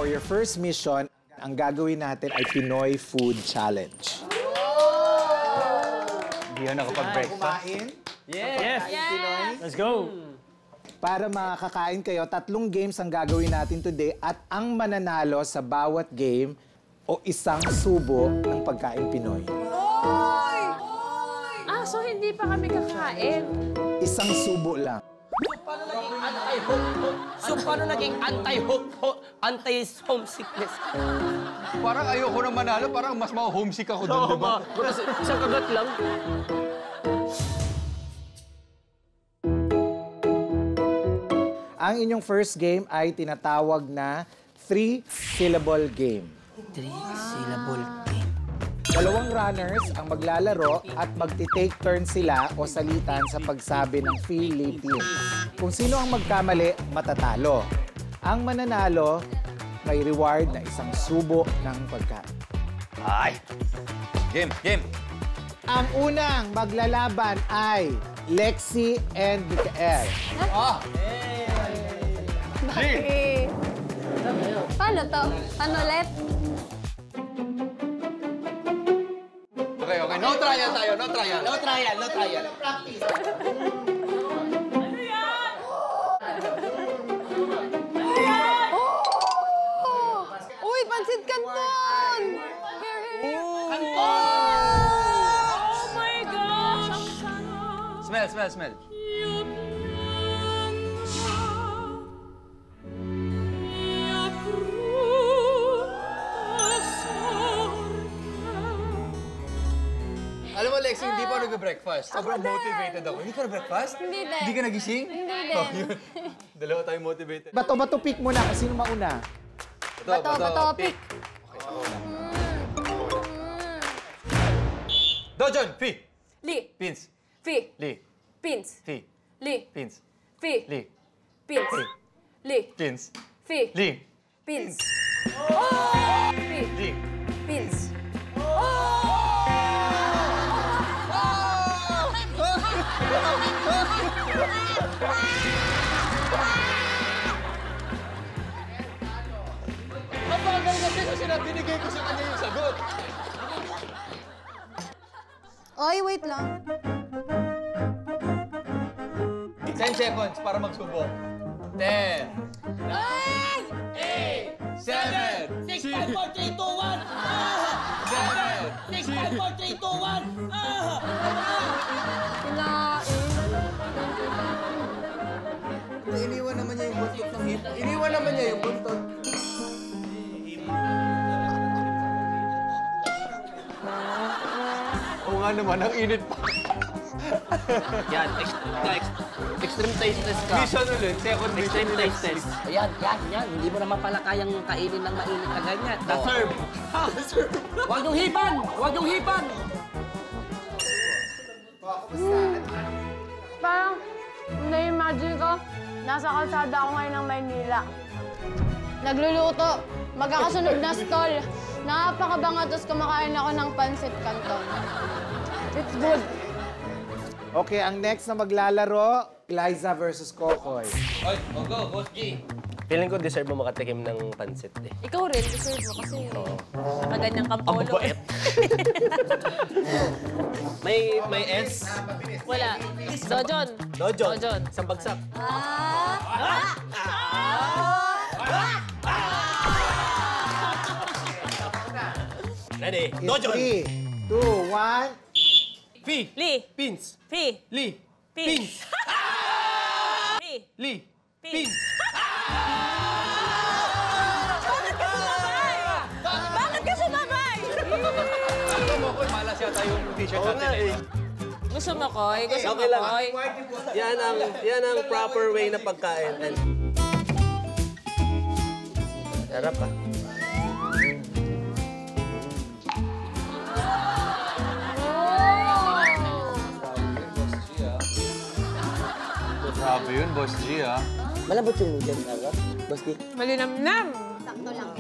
for your first mission, ang gagawin natin ay Pinoy Food Challenge. Hindi ako nakapag-breakfast. Kumain? Yes! Let's go! Para makakain kayo, 3 games ang gagawin natin today at ang mananalo sa bawat game o isang subo ng pagkain Pinoy. Ah, so hindi pa kami kakain? Isang subo lang. So, paano naging anti-homesickness? Parang ayoko na manalo, parang mas ma-homesick ako doon, di ba? Isang kagat lang. Ang inyong first game ay tinatawag na 3-syllable game. 3-syllable game. 2 runners ang maglalaro at magti-take turn sila o salitan sa pagsabi ng Philippines. Kung sino ang magkamali, matatalo. Ang mananalo, may reward na isang subo ng pagkain. Ay! Game! Ang unang maglalaban ay Lexi and Mikael. Bakit? Paano to? Paano ulit? Okay. No trial tayo, no trial. No trial. Practice. Uy, pansit canton! Kanton! Oh my gosh! Smell. Alam mo, Lexi, hindi pa nag-breakfast. Sobrang motivated ako. Hindi ka na-breakfast? Hindi din. Hindi ka nagising? Hindi din. Oh, yun. Dalawa tayo motivated. Bato pick muna kung sino mauna. Bato, pick. Dojon, Fi. Li. Pins. Fi. Li. Pins. Fi. Li. Pins. Fi. Li. Pins. Fi. Li. Pins. Fi. Li. Pins. Fi. Li. Pins. Ang bagal kasi binigay ko sa kanya yung sagot. Oy, wait lang. 10 seconds para magsubo. 10, 9, 8, 7, 6, 5, 4, 3, 2, 1! 6, 5, 4, 3, 2, 1! Iniwan naman niya yung buntot ng hip. Iniwan naman niya yung buntot. Oo nga naman, ang init pa. Yan, extreme taste test ka. Mission ulit, second mission Extreme ulit. taste test. Ayan. Hindi mo naman pala kayang kainin ng mainit na ganyan. Na-serve. Huwag yung hipan! Parang, na-imagine ko, nasa kalsada ako ngayon ng Maynila. Nagluluto, magkakasunod na stall. Napakabango, tapos kumakain ako ng pansit canton. It's good. Okay, ang next na maglalaro, Liza versus Kokoy. Oy, go, Boss G. Feeling ko deserve mo makatikim ng pansit eh. Ikaw rin, deserve mo kasi maganyang kampolo. Ang babait. may S? Wala. Dojon. Dojon. Isang bagsak. Ready? Dojon! 3, 2, 1. Fi. Li. Pins. Fi. Li. Pins. Fi. Li. Pins. Bakit ka sumabay? Alam mo ko, malas yata yung t-shirt natin eh. Gusto mo, Koy? Gusto mo, Okay lang. Koy? Yan ang proper way na pagkain. And... Sarap ah. Grabe yun, Boss G, ah. Malambot yung noodles, Boss G. Malinamnam. Sakto lang.